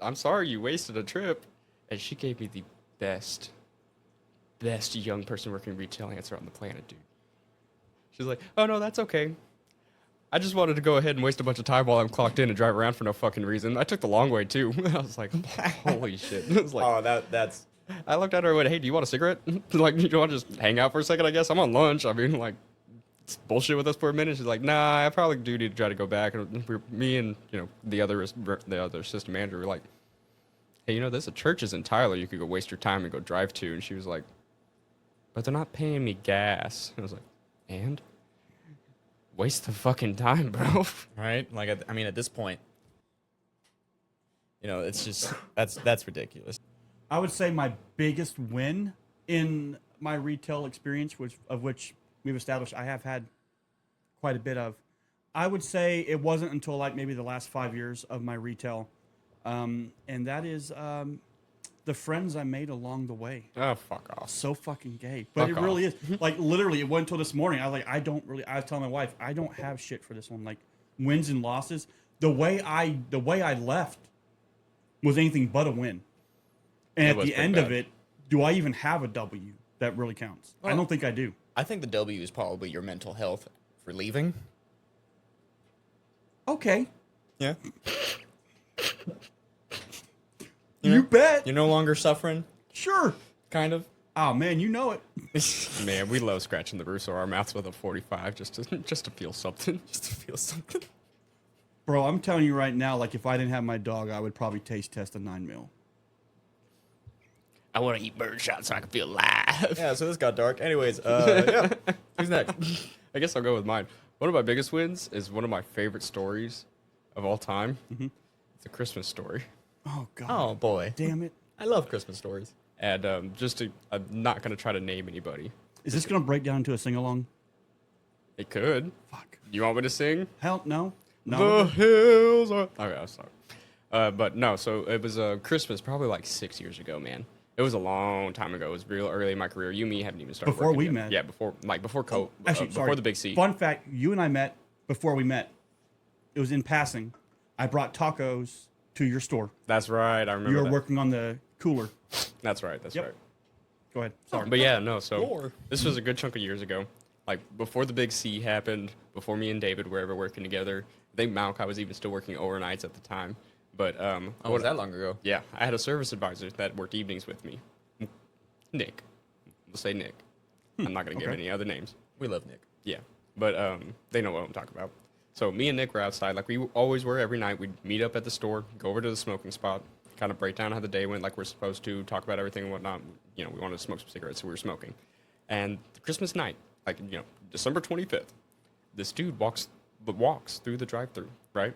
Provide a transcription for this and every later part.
I'm sorry you wasted a trip. And she gave me the best young person working retail answer on the planet, dude. She's like, oh no, that's okay. I just wanted to go ahead and waste a bunch of time while I'm clocked in and drive around for no fucking reason. I took the long way too. I was like, holy shit. I was like, Oh, that's I looked at her and went, hey, do you want a cigarette? Like, do you want to just hang out for a second, I guess? I'm on lunch. I mean, like, it's bullshit with us for a minute. She's like, nah, I probably do need to try to go back. And me and, the other assistant manager were like, hey, there's a churches in Tyler you could go waste your time and go drive to. And she was like, but they're not paying me gas. I was like, and? Waste the fucking time, bro. right. Like, I mean, at this point, it's just that's ridiculous. I would say my biggest win in my retail experience, which we've established I have had quite a bit of. I would say it wasn't until like maybe the last 5 years of my retail, and that is the friends I made along the way. Oh, fuck off. So fucking gay, but Fuck it really is. Like literally, it wasn't until this morning. I was like, I was telling my wife, I don't have shit for this one. Like wins and losses. The way I left was anything but a win. And It at was the pretty end bad. of it, do I even have a W that really counts? I don't think I do. I think the W is probably your mental health for leaving. Okay. Yeah. You bet. You're no longer suffering, Sure. kind of. Oh man, you know it. Man, we love scratching the roof of our mouths with a 45 just to feel something. Just to feel something. Bro, I'm telling you right now, like if I didn't have my dog, I would probably taste test a 9 mil. I want to eat birdshot so I can feel alive. Yeah, so this got dark. Anyways, yeah. Who's next? I guess I'll go with mine. One of my biggest wins is one of my favorite stories of all time. Mm-hmm. It's a Christmas story. Oh god. Oh, boy. Damn it. I love Christmas stories. And I'm not going to try to name anybody. Is this gonna break down into a sing along? It could. Fuck. You want me to sing? Hell no. The No. hills are... Okay, I'm sorry. But no, so it was Christmas probably like 6 years ago, man. It was a long time ago. It was real early in my career. You and me haven't even started Before working we yet. met. Yeah, before COVID. Actually, Before sorry. the big C. Fun fact, you and I met before we met. It was in passing. I brought tacos to your store. That's right. I remember You were that. working on the cooler. That's right. That's Yep. right. Go ahead. Sorry. But yeah, no. So Lore. this was a good chunk of years ago. Like before the big C happened, before me and David were ever working together. I think Malachi was even still working overnights at the time. But Oh, was that long ago? yeah, I had a service advisor that worked evenings with me. Nick. We'll say Nick. I'm not gonna give okay. any other names. We love Nick. Yeah, but they know what I'm talking about. So me and Nick were outside, like we always were every night. We'd meet up at the store, go over to the smoking spot, kind of break down how the day went, like we're supposed to, talk about everything and whatnot. We wanted to smoke some cigarettes, so we were smoking. And Christmas night, like December 25th, this dude walks through the drive-thru, right,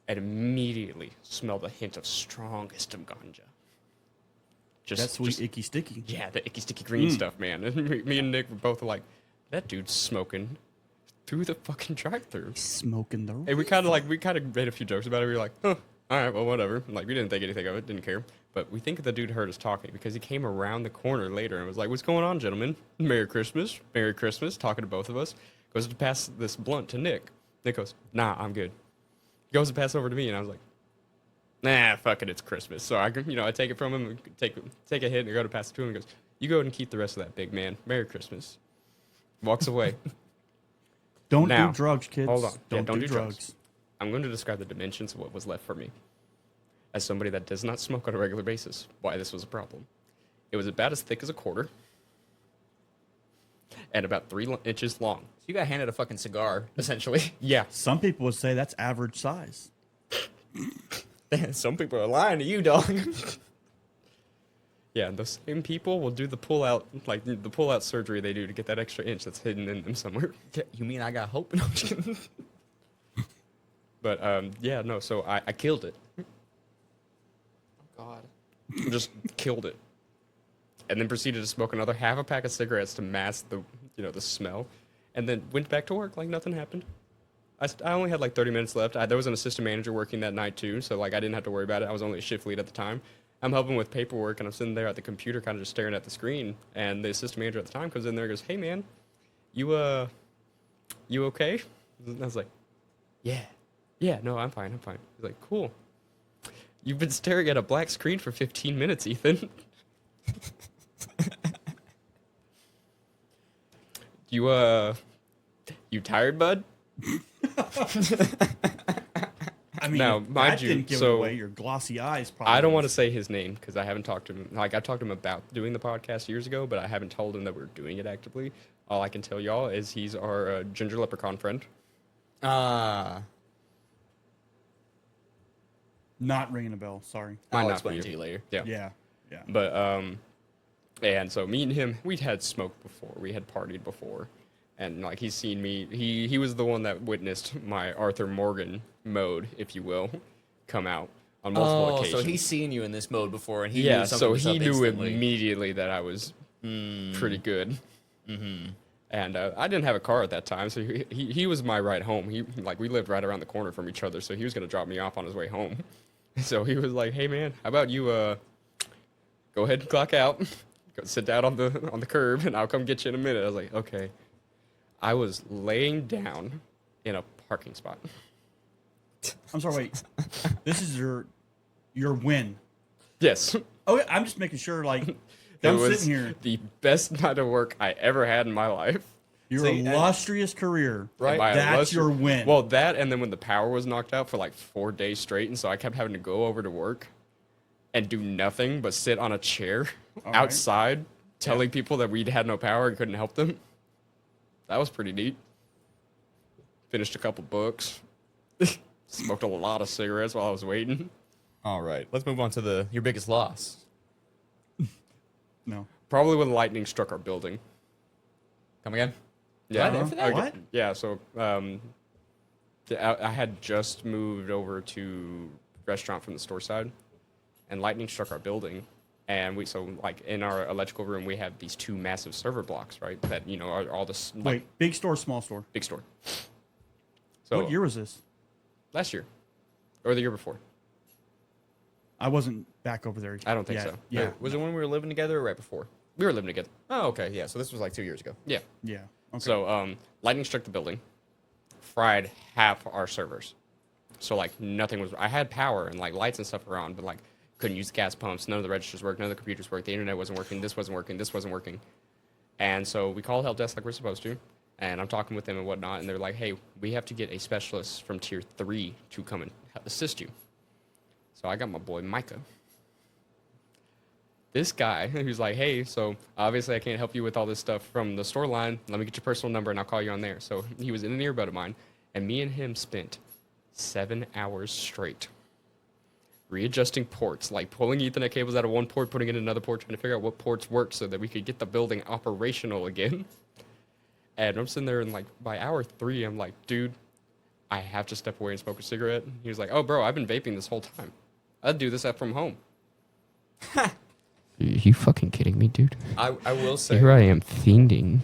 and immediately smelled a hint of strongest of ganja. That's sweet, icky, sticky. Yeah, the icky, sticky green stuff, man. And me and Nick were both like, that dude's smoking through the fucking drive-thru. Smoking the. And we kind of made a few jokes about it. We were like, huh, all right, well, whatever. And, like, we didn't think anything of it, didn't care. But we think the dude heard us talking because he came around the corner later and was like, what's going on, gentlemen? Merry Christmas, talking to both of us. Goes to pass this blunt to Nick. Nick goes, nah, I'm good. He goes to pass over to me, and I was like, nah, fuck it, it's Christmas. So I take it from him, take a hit, and I go to pass it to him, and he goes, you go ahead and keep the rest of that, big man. Merry Christmas. Walks away. Don't Now, do drugs, kids. hold on. Yeah, Don't do drugs. I'm going to describe the dimensions of what was left for me. As somebody that does not smoke on a regular basis, why this was a problem. It was about as thick as a quarter and about 3 inches long. So you got handed a fucking cigar, essentially. Yeah. Some people would say that's average size. Some people are lying to you, dog. Yeah, those same people will do the pull-out, like the pull-out surgery they do to get that extra inch that's hidden in them somewhere. You mean I got hope? No, I'm just kidding. But, yeah, no, so I killed it. God. Just killed it. And then proceeded to smoke another half a pack of cigarettes to mask the, the smell. And then went back to work like nothing happened. I only had like 30 minutes left. There was an assistant manager working that night too, so like I didn't have to worry about it. I was only a shift lead at the time. I'm helping with paperwork, and I'm sitting there at the computer kind of just staring at the screen. And the assistant manager at the time comes in there and goes, hey man, you okay? And I was like, yeah, no, I'm fine. He's like, cool. You've been staring at a black screen for 15 minutes, Ethan. You tired, bud? I mean, Now, if mind that you, didn't give so- away your glossy eyes. Probably. I don't want to say his name because I haven't talked to him. Like, I talked to him about doing the podcast years ago, but I haven't told him that we're doing it actively. All I can tell y'all is he's our ginger leprechaun friend. Ah. Not ringing a bell. Sorry. Might I'll not explain be. to you later. Yeah. Yeah. Yeah. But, and so me and him, we'd had smoked before. We had partied before. And, like, he's seen me. He was the one that witnessed my Arthur Morgan mode, if you will, come out on multiple occasions. So he's seen you in this mode before, and he yeah, knew something so was he up knew instantly. immediately that I was pretty good. Mm-hmm. And I didn't have a car at that time, so he was my ride home. We lived right around the corner from each other, so he was gonna drop me off on his way home. So he was like, "Hey man, how about you go ahead and clock out, go sit down on the curb, and I'll come get you in a minute." I was like, "Okay." I was laying down in a parking spot. I'm sorry. Wait. This is your win. Yes. Oh, I'm just making sure. Like, It I'm was sitting here. the best night of work I ever had in my life. Your See, and- illustrious career. Right. By That's illustri- your win. Well, that and then when the power was knocked out for like 4 days straight, and so I kept having to go over to work and do nothing but sit on a chair All right. outside telling people that we had no power and couldn't help them. That was pretty neat. Finished a couple books. Smoked a lot of cigarettes while I was waiting. All right, let's move on to your biggest loss. No. Probably when lightning struck our building. Come again? Yeah. Uh-huh. I- What? Yeah, so I had just moved over to restaurant from the store side, and lightning struck our building. And like in our electrical room, we have these 2 massive server blocks, right? That, are all this like, Wait. Big store, small store. big store. So What year was this? last year, or the year before. I wasn't back over there. I don't think yet. so. Yeah. Wait, was it when we were living together or right before? We were living together. Oh, okay. Yeah, so this was like 2 years ago. Yeah. Yeah. Okay. So lightning struck the building, fried half our servers. So like nothing was. I had power and like lights and stuff were on, but like couldn't use the gas pumps. None of the registers worked. None of the computers worked. The internet wasn't working. This wasn't working. This wasn't working. And so we called help desk like we're supposed to. And I'm talking with them and whatnot. And they're like, "Hey, we have to get a specialist from tier 3 to come and assist you." So I got my boy Micah. This guy who's like, "Hey, so obviously I can't help you with all this stuff from the store line. Let me get your personal number and I'll call you on there." So he was in an earbud of mine, and me and him spent 7 hours straight readjusting ports, like pulling Ethernet cables out of one port, putting it in another port, trying to figure out what ports worked so that we could get the building operational again. And I'm sitting there and like by hour 3, I'm like, "Dude, I have to step away and smoke a cigarette." He was like, "Oh, bro, I've been vaping this whole time. I'd do this from home." Are you fucking kidding me, dude? I will say. Here I am fiending.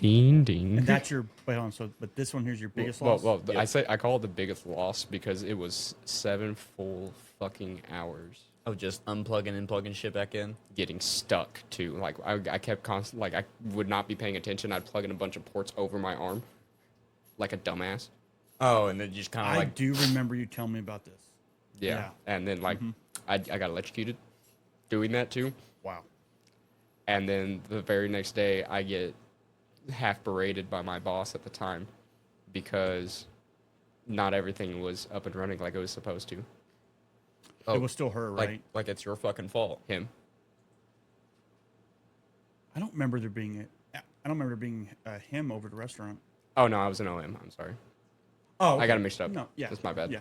and that's your. Wait on. So, but this one here's your biggest loss. Well, Yep. I call it the biggest loss because it was 7 full fucking hours Oh, just unplugging and plugging shit back in. getting stuck too. Like I kept constant. Like I would not be paying attention. I'd plug in a bunch of ports over my arm, like a dumbass. Oh, and then you just kind of I like. do remember you telling me about this. Yeah. Yeah. And then like I got electrocuted doing that too. Wow. And then the very next day, I get half berated by my boss at the time because not everything was up and running like it was supposed to. Oh, It was still her, right? like it's your fucking fault. Him. I don't remember there being him over at the restaurant. Oh, no, I was an OM. I'm sorry. Oh, I got it mixed up. No, yeah, That's my bad. Yeah,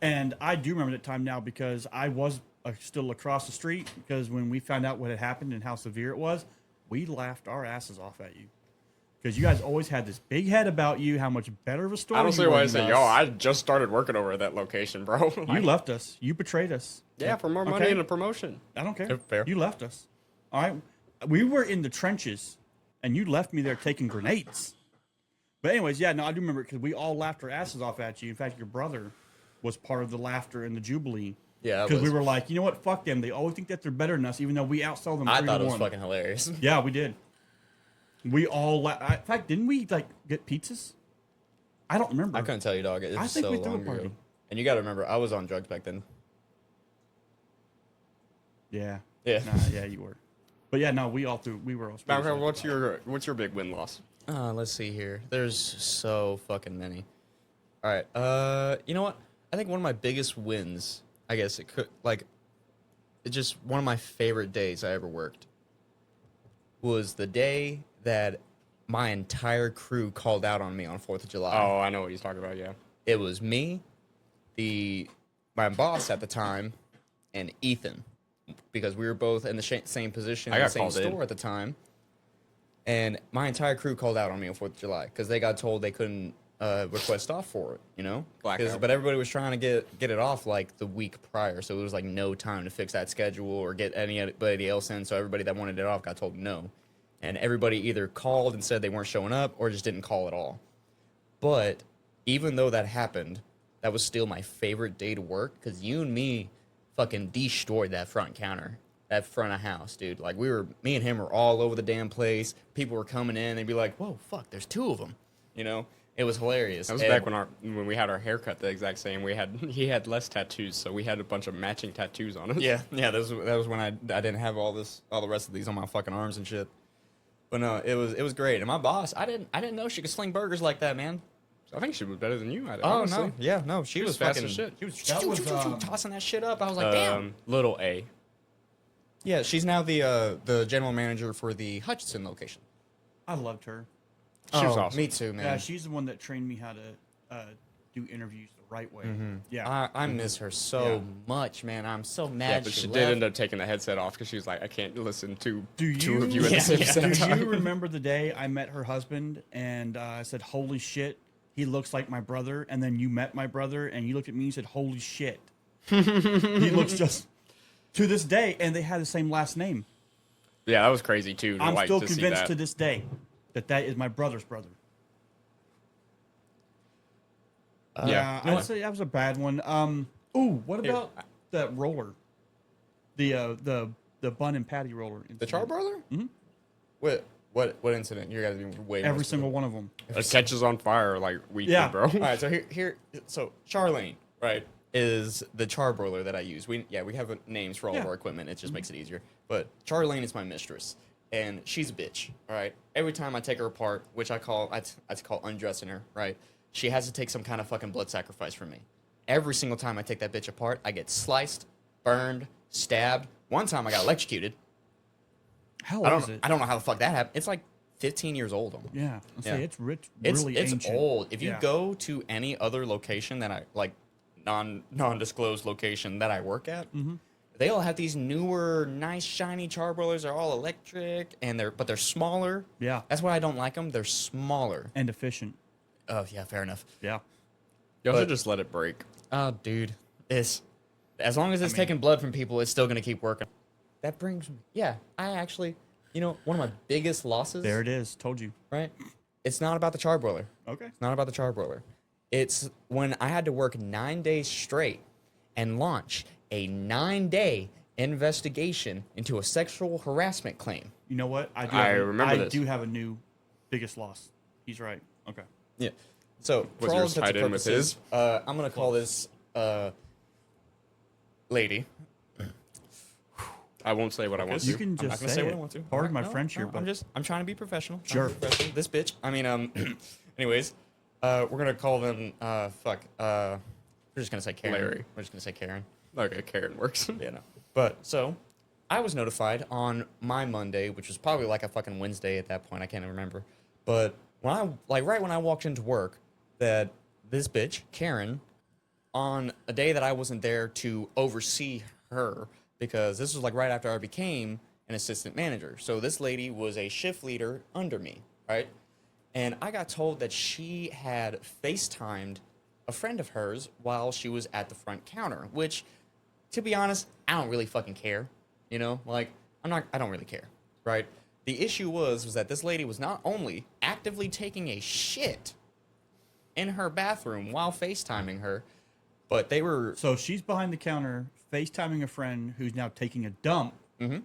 and I do remember that time now because I was still across the street. Because when we found out what had happened and how severe it was, we laughed our asses off at you. Because you guys always had this big head about you, how much better of a story. I don't see you why were I than say, us. "Yo, I just started working over at that location, bro." You Like, left us. You betrayed us. yeah, for more money Okay. and a promotion. I don't care. Fair. You left us. All right. We were in the trenches, and you left me there taking grenades. But anyways, yeah, no, I do remember because we all laughed our asses off at you. In fact, your brother was part of the laughter in the Jubilee. Yeah, it Because we was. were like, you know what? Fuck them. They always think that they're better than us, even though we outsell them. I 3 thought to it was 1. fucking hilarious. Yeah, we did. We all. In fact, didn't we like get pizzas? I don't remember. I couldn't tell you, dog. It was I think so we threw a long party. ago. And you got to remember, I was on drugs back then. Yeah. Yeah. Nah, yeah, you were. But yeah, no, we were all. Malcolm, what's your big win loss? Let's see here. There's so fucking many. All right. You know what? I think one of my biggest wins, I guess it could, like, it's just one of my favorite days I ever worked, was the day that my entire crew called out on me on 4th of July. Oh, I know what he's talking about. Yeah. It was me, my boss at the time, and Ethan, because we were both in the same position I in the got same called in. store at the time. And my entire crew called out on me on 4th of July because they got told they couldn't request off for it, you know? Blackout. But everybody was trying to get it off like the week prior, so it was like no time to fix that schedule or get anybody else in. So everybody that wanted it off got told no. And everybody either called and said they weren't showing up or just didn't call at all. But even though that happened, that was still my favorite day to work because you and me fucking destroyed that front counter, that front of house, dude. Like, me and him were all over the damn place. People were coming in. They'd be like, whoa, fuck, there's 2 of them. You know? It was hilarious. That was back when we had our haircut the exact same. He had less tattoos, so we had a bunch of matching tattoos on us. Yeah. That was when I didn't have all the rest of these on my fucking arms and shit. But no, it was great. And my boss, I didn't know she could sling burgers like that, man. I think she was better than you. Oh honestly. no, yeah, no, she was fast fucking as shit. She was That was, tossing that shit up. I was like, damn. Little A. Yeah, she's now the general manager for the Hutchinson location. I loved her. She was awesome. Me too, man. Yeah, she's the one that trained me how to do interviews the right way. Yeah. I miss her so much, man. I'm so mad. Yeah, but she did end up taking the headset off because she was like, I can't listen to Do two you- of you at Yeah, the same yeah. time. Do you remember the day I met her husband and I said, "Holy shit, he looks like my brother," and then you met my brother and you looked at me and said, "Holy shit, he looks just." To this day, and they had the same last name. Yeah, that was crazy too. I'm like, still to see convinced that. to this day that is my brother's brother. Yeah. I'd say that was a bad one. Ooh, what about that roller? The bun and patty roller. The Charbroiler? Mm-hmm. What incident? You guys be way more Every specific. single one of them. It catches on fire like weekly, Yeah. bro. All right, so Charlene, right, is the charbroiler that I use. We have names for all of Yeah. our equipment. It just makes it easier. But Charlene is my mistress, and she's a bitch. All right. Every time I take her apart, which I call undressing her, right, she has to take some kind of fucking blood sacrifice from me. Every single time I take that bitch apart, I get sliced, burned, stabbed. One time I got electrocuted. How old is it? I don't know how the fuck that happened. It's like 15 years old. Yeah, I'll say Yeah. it's rich, It's really it's ancient. old. If you Yeah. go to any other location that I like, non-disclosed location that I work at, they all have these newer, nice, shiny charbroilers. They're all electric, and they're smaller. Yeah. That's why I don't like them. They're smaller. And efficient. Oh yeah, fair enough. Yeah. You also But- just let it break. Oh, dude, as long as it's taking blood from people, it's still gonna keep working. That brings me. Yeah, I actually, one of my biggest losses. There it is. Told you. Right. It's not about the charbroiler. Okay. It's not about the charbroiler. It's when I had to work 9 days straight and launch a 9-day investigation into a sexual harassment claim. You know what? I remember this. do have a new biggest loss. He's right. Okay. Yeah. So Was for all yours intents and tied in with purposes, I'm gonna call this lady. I won't say what I want You to. can I'm not just gonna say say what it. I want to. Pardon my No, French here, no, but I'm trying to be professional. Sure. This bitch. I mean, anyways, we're gonna call them. We're just gonna say Karen. Larry. We're just gonna say Karen. Okay, Karen works. Yeah, no. But so, I was notified on my Monday, which was probably like a fucking Wednesday at that point. I can't even remember. But right when I walked into work, that this bitch Karen, on a day that I wasn't there to oversee her, because this was like right after I became an assistant manager. So this lady was a shift leader under me, right? And I got told that she had FaceTimed a friend of hers while she was at the front counter, which, to be honest, I don't really fucking care. I don't really care, right? The issue was that this lady was not only actively taking a shit in her bathroom while FaceTiming her, but they were... So she's behind the counter FaceTiming a friend who's now taking a dump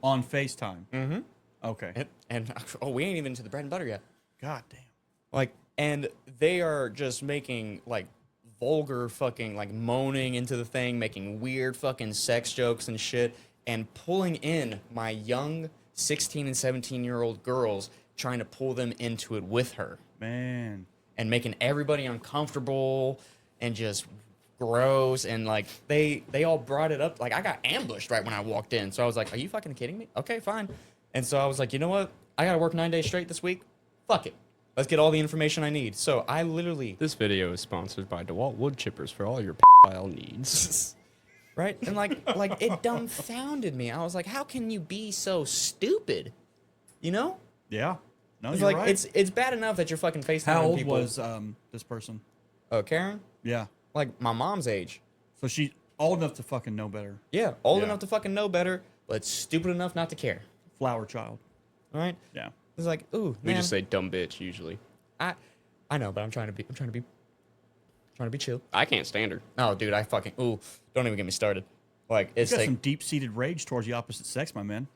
on FaceTime. Mm-hmm. Okay. And we ain't even to the bread and butter yet. God damn. And they are just making, vulgar fucking, moaning into the thing, making weird fucking sex jokes and shit. and pulling in my young 16 and 17-year-old girls, trying to pull them into it with her. Man. And making everybody uncomfortable and just gross. And like they all brought it up. Like I got ambushed right when I walked in. So I was like, are you fucking kidding me? Okay, fine. And so I was like, you know what? I got to work 9 days straight this week. Fuck it. Let's get all the information I need. So I literally... This video is sponsored by DeWalt Wood Chippers for all your file needs. Right? And like it dumbfounded me. I was like, how can you be so stupid? You know? Yeah. No, It's you're like right. it's bad enough that you're fucking FaceTiming How old people. was this person? Oh, Karen? Yeah. Like my mom's age. So she's old enough to fucking know better. Yeah, old Yeah. enough to fucking know better, but stupid enough not to care. Flower child. All right? Yeah. It's like, ooh, We man, just say dumb bitch usually. I know, but I'm trying to be chill. I can't stand her. No, dude, I fucking don't even get me started. Like it's You got like some deep-seated rage towards the opposite sex, my man.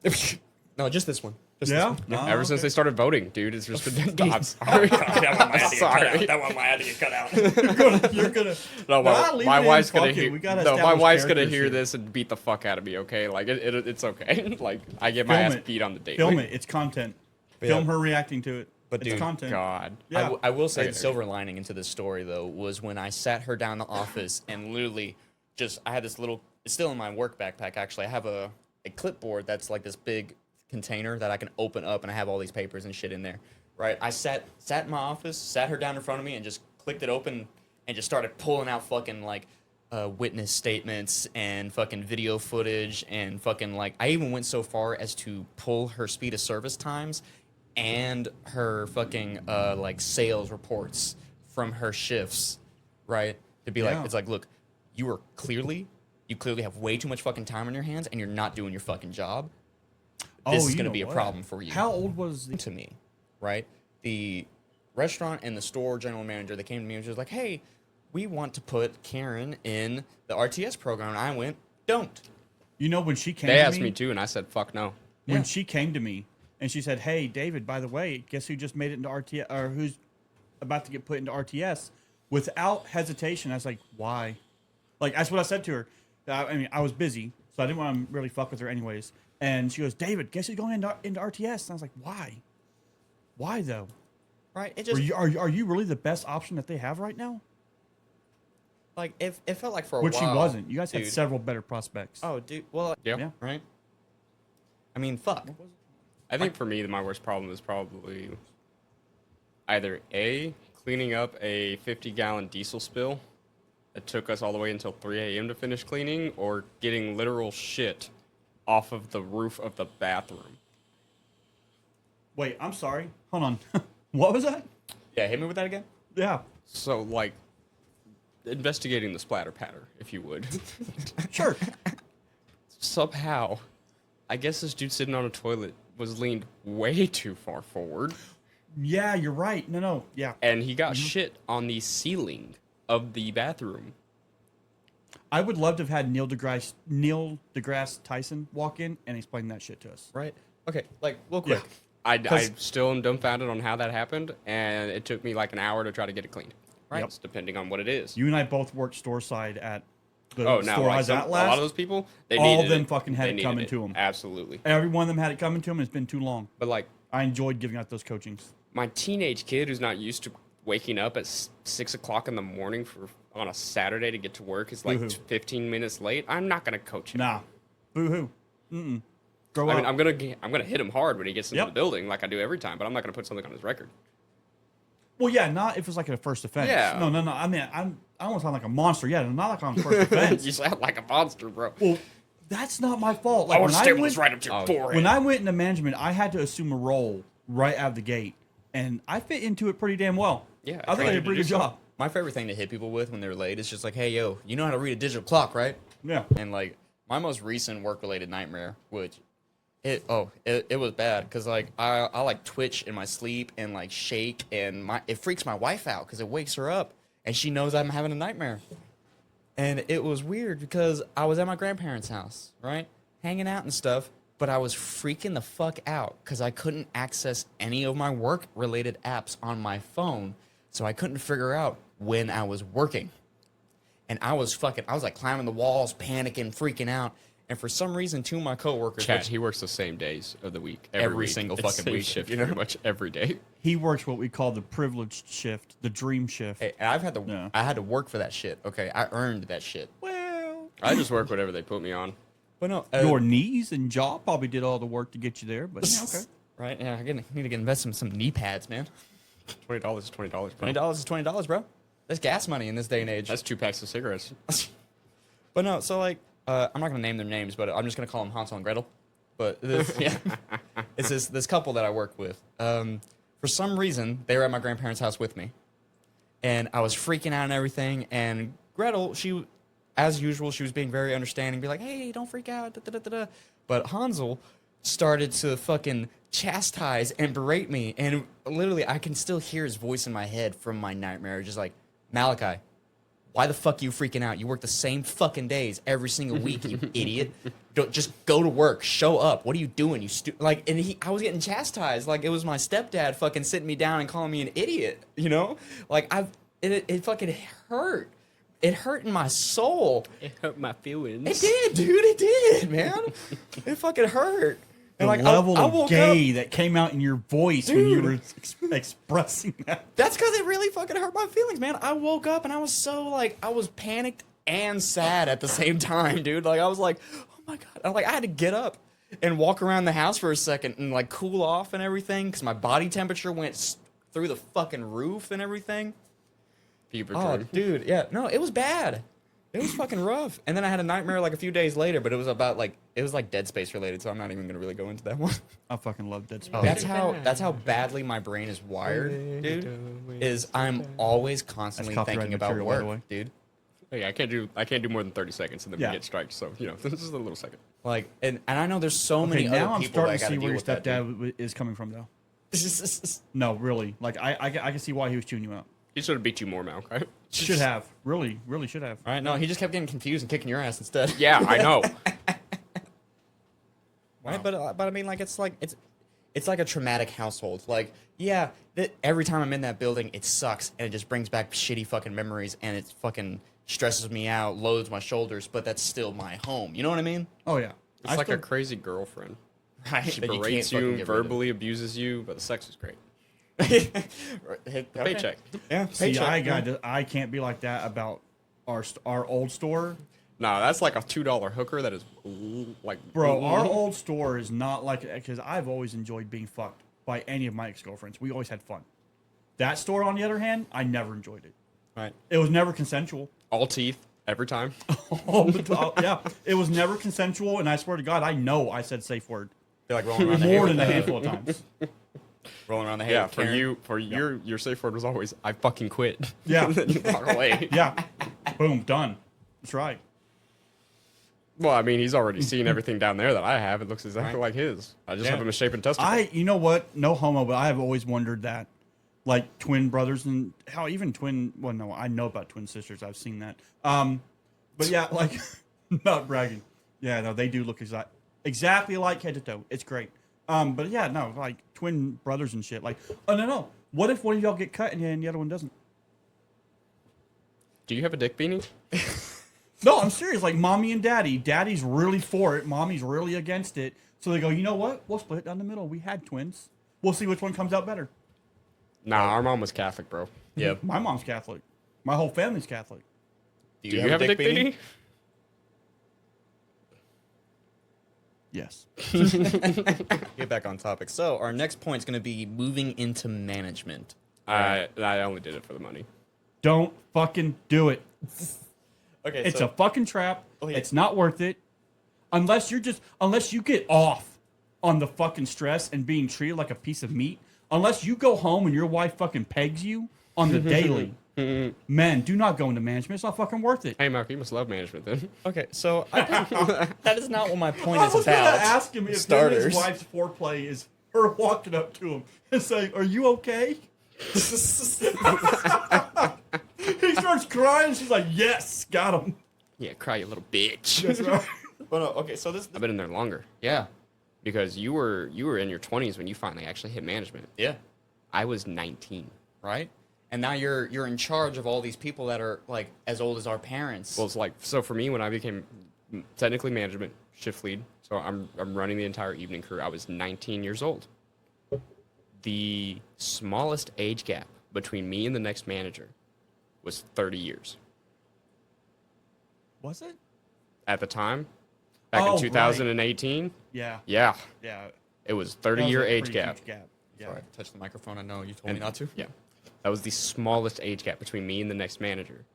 no, just this one. Just Yeah? This one. No, Ever since okay. they started voting, dude, it's just been. I'm sorry. That one might have to get cut out. You're gonna. No, Nah, leave my it in, wife's gonna fuck it. hear. We gotta No, my establish wife's gonna characters hear here. this and beat the fuck out of me. Okay, like it's okay. Like I get my Film ass it. beat on the daily. Film it. It's content. Yeah. Film her reacting to it. But it's dude, content. God. Yeah. I will say Okay. the silver lining into this story though was when I sat her down in the office and literally just I had this little. It's still in my work backpack actually. I have a clipboard that's like this big container that I can open up and I have all these papers and shit in there. Right? I sat in my office, sat her down in front of me and just clicked it open and just started pulling out fucking like witness statements and fucking video footage and fucking like I even went so far as to pull her speed of service times and her fucking like sales reports from her shifts, right? To be Yeah. like, it's like, look, you clearly have way too much fucking time on your hands and you're not doing your fucking job. This is you going to know be a what? problem for you. How old was the? To me, right? The restaurant and the store general manager, they came to me and was like, hey, we want to put Karen in the RTS program. And I went, don't. You know when she came. They to asked me too, and I said fuck no. When Yeah. she came to me and she said, "Hey, David, by the way, guess who just made it into RTS or who's about to get put into RTS?" Without hesitation, I was like, "Why?" Like that's what I said to her. I mean, I was busy, so I didn't want to really fuck with her anyways. And she goes, "David, guess who's going into RTS?" And I was like, "Why? Why though? Right? It just, Are you really the best option that they have right now?" like, it felt like for a Which while. she wasn't. You guys had dude. several better prospects. Oh, dude. Well, Yep. Yeah. right? I mean, fuck. I think for me, my worst problem is probably either A, cleaning up a 50-gallon diesel spill that took us all the way until 3 a.m. to finish cleaning, or getting literal shit off of the roof of the bathroom. Wait, I'm sorry. Hold on. What was that? Yeah, hit me with that again. Yeah. So, like, investigating the splatter pattern, if you would. Sure. Somehow, I guess this dude sitting on a toilet was leaned way too far forward, Yeah, you're right. No. Yeah. and he got shit on the ceiling of the bathroom. I would love to have had Neil deGrasse Tyson walk in and explain that shit to us. Right? Okay, like, real quick. Yeah. I 'Cause- still am dumbfounded on how that happened, and it took me like an hour to try to get it cleaned. Right. It's depending on what it is. You and I both worked store side at the Oh, now store I like was at a lot last. of those people, they all needed of them it. fucking had They it needed coming to 'em. Absolutely. Every one of them had it coming to him. It's been too long. But like I enjoyed giving out those coachings. my teenage kid who's not used to waking up at 6 o'clock in the morning on a Saturday to get to work is like Boo-hoo. 15 minutes late. I'm not gonna coach him. Nah. Boo-hoo. Grow I up. mean, I'm gonna hit him hard when he gets into Yep. the building like I do every time, but I'm not gonna put something on his record. Well, yeah, not if it's like a first offense. Yeah. No. I mean, I don't want to sound like a monster yet. I'm not like on first offense. You sound like a monster, bro. Well, that's not my fault. Like I when want to I staple went, this right up to your forehead. when I went into management, I had to assume a role right out of the gate, and I fit into it pretty damn well. Yeah, I think I did a pretty good job. My favorite thing to hit people with when they're late is just like, hey, yo, you know how to read a digital clock, right? Yeah. And like my most recent work-related nightmare, which it was bad because like I like twitch in my sleep and like shake and it freaks my wife out because it wakes her up and she knows I'm having a nightmare. And it was weird because I was at my grandparents' house, right, hanging out and stuff, but I was freaking the fuck out because I couldn't access any of my work-related apps on my phone, so I couldn't figure out when I was working. And I was like climbing the walls, panicking, freaking out. And for some reason, two of my coworkers, Chat, which he works the same days of the week. Every week. single It's fucking same week, shift, you know? pretty much every day. He works what we call the privileged shift, the dream shift. hey, and I've had to, Yeah. I had to work for that shit. Okay, I earned that shit. Well, I just work whatever they put me on. But no, your knees and jaw probably did all the work to get you there, but yeah, okay. right? Yeah, need to get invested in some knee pads, man. $20 is $20, bro. $20 is $20, bro. That's gas money in this day and age. That's 2 packs of cigarettes. But no, so like, I'm not gonna name their names, but I'm just gonna call them Hansel and Gretel. But this, yeah, it's this couple that I work with. For some reason, they were at my grandparents' house with me, and I was freaking out and everything. And Gretel, she, as usual, she was being very understanding, be like, "Hey, don't freak out." Da, da, da, da, da. But Hansel started to fucking chastise and berate me, and literally, I can still hear his voice in my head from my nightmare, just like, "Malachi, why the fuck are you freaking out? You work the same fucking days every single week, you idiot. Don't just go to work. Show up. What are you doing? You like." And I was getting chastised like it was my stepdad fucking sitting me down and calling me an idiot. You know, like it fucking hurt. It hurt in my soul. It hurt my feelings. It did, dude. It did, man. It fucking hurt. The And like level I of woke gay up, that came out in your voice when you Dude. were expressing that. That's because it really fucking hurt my feelings, man. I woke up and I was so like, I was panicked and sad at the same time, dude. Like I was like, oh my god. I had to get up and walk around the house for a second and like cool off and everything because my body temperature went through the fucking roof and everything. Fever Oh, dream. dude, yeah, no, it was bad. It was fucking rough. And then I had a nightmare like a few days later, but it was about like it was like Dead Space related, so I'm not even gonna really go into that one. I fucking love Dead Space. That's how badly my brain is wired, dude. Is I'm always constantly That's thinking copyright about material, by the work, way. dude. Oh, yeah, I can't do more than 30 seconds and then Yeah. we get striked. So, this is a little second. Like, and I know there's so Okay, many now other I'm people that starting to gotta see deal where your with that, dude. stepdad is coming from, though. No, really. Like, I can see why he was chewing you out. He should have beat you more, Mal, right? Should have. Really should have. All right, no, he just kept getting confused and kicking your ass instead. Yeah, I know. Right, but I mean, like, it's like a traumatic household. Like, yeah, every time I'm in that building, it sucks, and it just brings back shitty fucking memories, and it fucking stresses me out, loads my shoulders, but that's still my home. You know what I mean? Oh, yeah. It's like a crazy girlfriend. Right. She that berates can't fucking you, get rid of. verbally abuses you, but the sex is great. Hit the Paycheck. Yeah, See, paycheck. I can't be like that about our old store. No, that's like a $2 hooker that is like... Bro, our old store is not like, because I've always enjoyed being fucked by any of my ex-girlfriends. We always had fun. That store, on the other hand, I never enjoyed it. Right. It was never consensual. All teeth, every time. Yeah, it was never consensual, and I swear to God, I know I said safe word They're like rolling around the more hay than a with handful of times. rolling around the hay. Yeah, with for Karen. you, your safe word was always, I fucking quit. Yeah. And then you walk away. Yeah, boom, done. That's right. Well, I mean, he's already seen everything down there that I have. It looks exactly Right. like his. I just Yeah. have a misshapen testicle. You know what? No homo, but I have always wondered that, like twin brothers and how even twin. Well, no, I know about twin sisters. I've seen that. But yeah, like, not bragging. Yeah, no, they do look exactly like head to toe. It's great. But yeah, no, like twin brothers and shit. Like, oh no. What if one of y'all get cut and the other one doesn't? Do you have a dick beanie? No, I'm serious. Like mommy and daddy. Daddy's really for it. Mommy's really against it. So they go, you know what? We'll split it down the middle. We had twins. We'll see which one comes out better. Nah, our mom was Catholic, bro. Yep. My mom's Catholic. My whole family's Catholic. Do you have a dick beanie? Yes. Get back on topic. So our next point is going to be moving into management. I only did it for the money. Don't fucking do it. Okay, It's a fucking trap. Oh, yeah. It's not worth it. Unless you get off on the fucking stress and being treated like a piece of meat. Unless you go home and your wife fucking pegs you on the daily. Men, do not go into management. It's not fucking worth it. Hey, Mark, you must love management then. Okay, so that is not what my point I is was gonna about. ask him if starters. his wife's foreplay is her walking up to him and saying, "Are you okay?" He starts crying. She's like, "Yes, got him." Yeah, cry, you little bitch. That's right. Well, no, okay, so this I've been in there longer yeah, because you were in your 20s when you finally actually hit management. yeah, I was 19. right. And now you're in charge of all these people that are like as old as our parents. Well, it's like, so for me, when I became technically management, shift lead. So I'm running the entire evening crew. I was 19 years old. The smallest age gap between me and the next manager was 30 years. Was it? At the time, back Oh, in 2018, Yeah. yeah, Yeah. it was That was 30-year a age pretty gap. huge gap. Yeah. Sorry, I touched the microphone. I know you told me not to. Yeah, that was the smallest age gap between me and the next manager.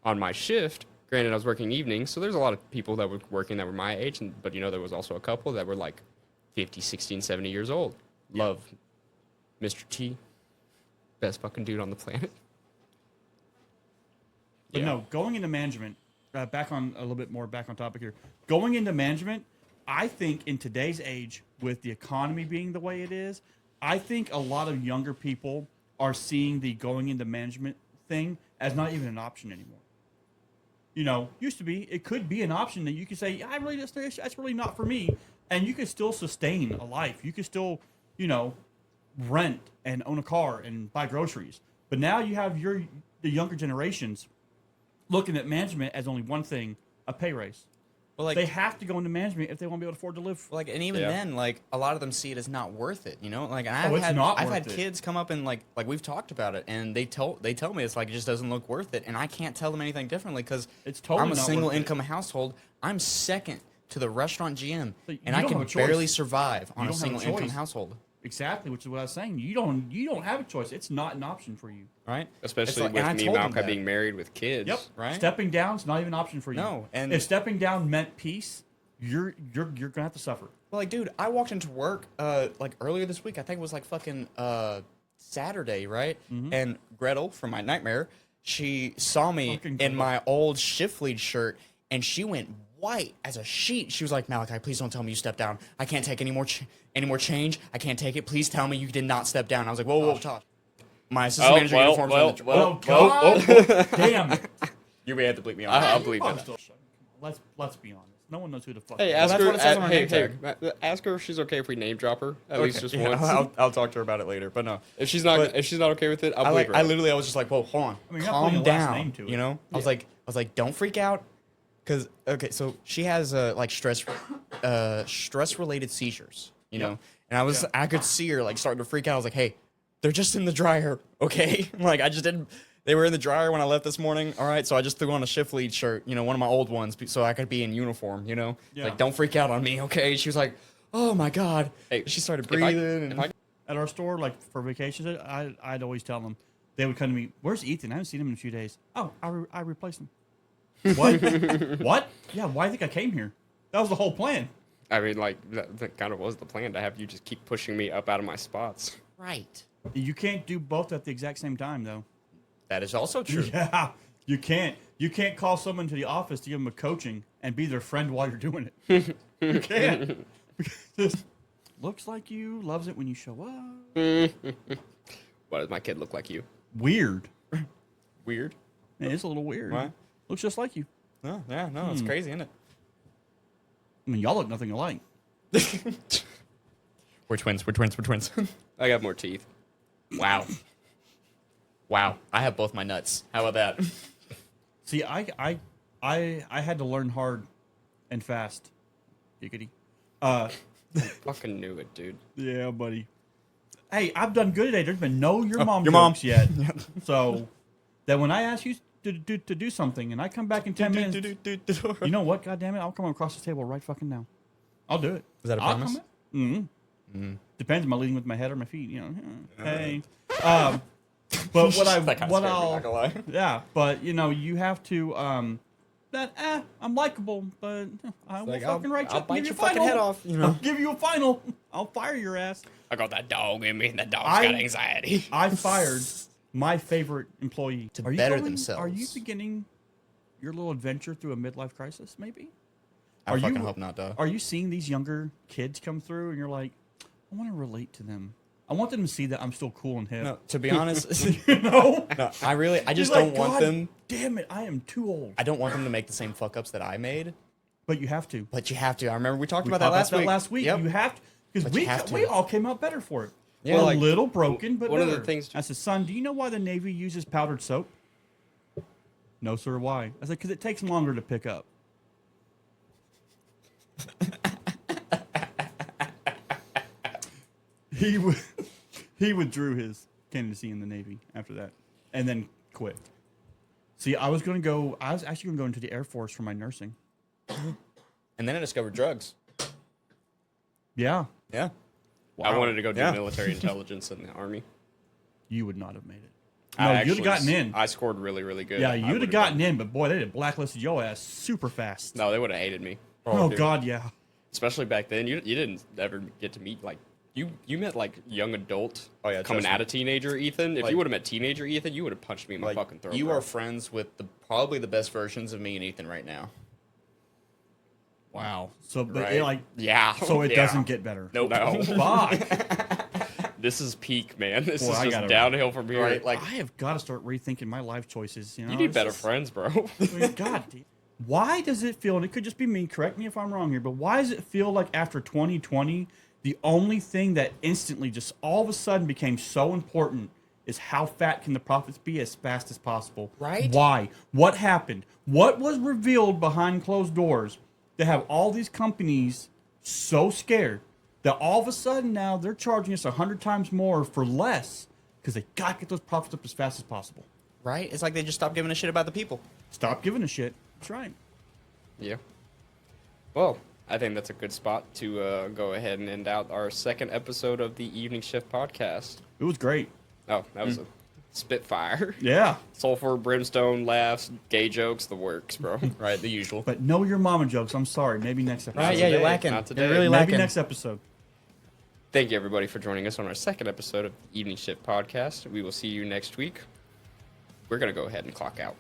On my shift, granted, I was working evenings, so there's a lot of people that were working that were my age, but there was also a couple that were like 50, 60, 70 years old. Love Mr. T, best fucking dude on the planet. But Yeah. no, going into management, back on a little bit more back on topic here. Going into management, I think in today's age, with the economy being the way it is, I think a lot of younger people are seeing the going into management thing as not even an option anymore. You know, used to be, it could be an option that you could say, that's really not for me. And you could still sustain a life. You could still, rent and own a car and buy groceries. But now you have the younger generations looking at management as only one thing, a pay raise. Well, like, They have to go into management if they want to be able to afford to live. like, and even Yeah. then, like, a lot of them see it as not worth it, you know? Like, and It's not I've worth had it. kids come up and like we've talked about it, and they tell me it's like it just doesn't look worth it, and I can't tell them anything differently because It's totally I'm a not single worth it. income household. I'm second to the restaurant GM, So you and I don't can have a choice. barely survive on You a don't have a single income choice. household, Exactly, which is what I was saying. You don't have a choice. It's not an option for you. right? Especially It's like- with and I me, told them Malcolm, that. being married with kids. Yep. Right? Stepping down's not even an option for you. No, and- if stepping down meant peace, you're gonna have to suffer. Well, like, dude, I walked into work like earlier this week. I think it was like fucking Saturday, right? Mm-hmm. And Gretel from my nightmare, she saw me Fucking in Gretel. my old shift lead shirt, and she went white as a sheet. She was like, "Malachi, please don't tell me you stepped down. I can't take any more change. I can't take it. Please tell me you did not step down." I was like, "Whoa, whoa, Tosh." My assistant manager uniform's on the Oh God! Damn it! You may have to bleep me on. I'll that. believe I'm that. still shut. Let's be honest. No one knows who the fuck. Hey, it is. ask that's her. what it says on her Hey, name hey, tag. ask her if she's okay if we name drop her at least just Yeah, once. I'll talk to her about it later, but no. If she's not okay with it, I'll believe her. I literally, I was just like, whoa, hold on, I mean, you're not putting calm a last down. name to it. You know, I was like, don't freak out, because okay, so she has like stress related seizures, you know, and I could see her like starting to freak out. I was like, hey, they're just in the dryer, okay? Like I just didn't. They were in the dryer when I left this morning. All right, so I just threw on a shift lead shirt, you know, one of my old ones, so I could be in uniform, you know. Yeah. Like, don't freak out on me, okay? She was like, oh my god. Hey, She started if I- breathing. if I- At our store, like for vacations, I'd always tell them. They would come to me. Where's Ethan? I haven't seen him in a few days. Oh, I replaced him. What? What? Yeah. Why do you think I came here? That was the whole plan. I mean, like that kind of was the plan, to have you just keep pushing me up out of my spots. Right. You can't do both at the exact same time, though. That is also true. Yeah, you can't. You can't call someone to the office to give them a coaching and be their friend while you're doing it. You can't. Just looks like you, loves it when you show up. Why does my kid look like you? Weird. Weird. Yeah, it's a little weird. Why? Looks just like you. No, yeah, no, it's crazy, isn't it? I mean, y'all look nothing alike. We're twins. We're twins. We're twins. I got more teeth. Wow. Wow. I have both my nuts. How about that? See, I had to learn hard and fast. Giggity. Fucking knew it, dude. Yeah, buddy. Hey, I've done good today. There's been no your mom your mom. jokes yet. So that when I ask you to do something and I come back in 10 minutes, you know what? God damn it, I'll come across the table right fucking now. I'll do it. Is that a I'll promise? Mm-hmm. Depends. Am I leading with my head or my feet? You know. Hey. But what I That kinda what scared me, I'll not gonna lie. yeah, but you know you have to I'm likable, but I will like, fucking write you I'll up and bite give you your a fucking final. head off, you know? I'll give you a final. I'll fire your ass. I got that dog in me, and that dog's I- got anxiety. I fired my favorite employee To Are you better going- themselves. Are you beginning your little adventure through a midlife crisis? Maybe. I Are fucking you- hope not, dog. Are you seeing these younger kids come through and you're like, I want to relate to them. I want them to see that I'm still cool and hip. No, to be honest, You know? no, I just You're don't like, want "God them. Damn it, I am too old. I don't want them to make the same fuck ups that I made. But you have to. But you have to. I remember we talked We about that talked last week. Yep. You have to. Because But you have to. we all came out better for it. Yeah, We're like- a little broken, but one of the better. things- I said, son, do you know why the Navy uses powdered soap? No, sir, why? I said, because it takes longer to pick up. he would he withdrew his candidacy in the Navy after that, and then quit. See, I was actually going to go into the Air Force for my nursing. And then I discovered drugs. Yeah, Yeah. I wanted to go do Yeah. military intelligence in the army. you would not have made it. I No, you'd actually have gotten in. I scored really, really good. Yeah, I you'd have would've gotten done- in, but boy, they'd have blacklisted your ass super fast. No, they would have hated me. Oh, dude. God, yeah. Especially back then, you didn't ever get to meet like you met like young adult. Oh, yeah, coming trust out me. of teenager Ethan. If Like- you would have met teenager Ethan, you would have punched me in my Like, fucking throat. you bro. are friends with probably the best versions of me and Ethan right now. Wow. So, but Right. it, like, Yeah. so it yeah. doesn't get better. Nope. No. Fuck. This is peak, man. This Boy, is I just gotta- downhill from here. Right, like- I have got to start rethinking my life choices. You know, you need It's better just- friends, bro. I mean, God, why does it feel, and it could just be me, correct me if I'm wrong here, but why does it feel like after 2020, the only thing that instantly just all of a sudden became so important is how fat can the profits be as fast as possible? Right. Why? What happened? What was revealed behind closed doors to have all these companies so scared that all of a sudden now they're charging us 100 times more for less because they got to get those profits up as fast as possible? Right? It's like they just stopped giving a shit about the people. Stop giving a shit. That's right. Yeah. Well, I think that's a good spot to go ahead and end out our second episode of the Evening Shift podcast. It was great. Oh, that was a spitfire. Yeah. Sulfur, brimstone, laughs, gay jokes, the works, bro. Right? The usual. But know your mama jokes. I'm sorry. Maybe next episode. Right? Yeah, you're today, lacking. not today. You're really Maybe lacking. next episode. Thank you, everybody, for joining us on our second episode of the Evening Shift podcast. We will see you next week. We're going to go ahead and clock out.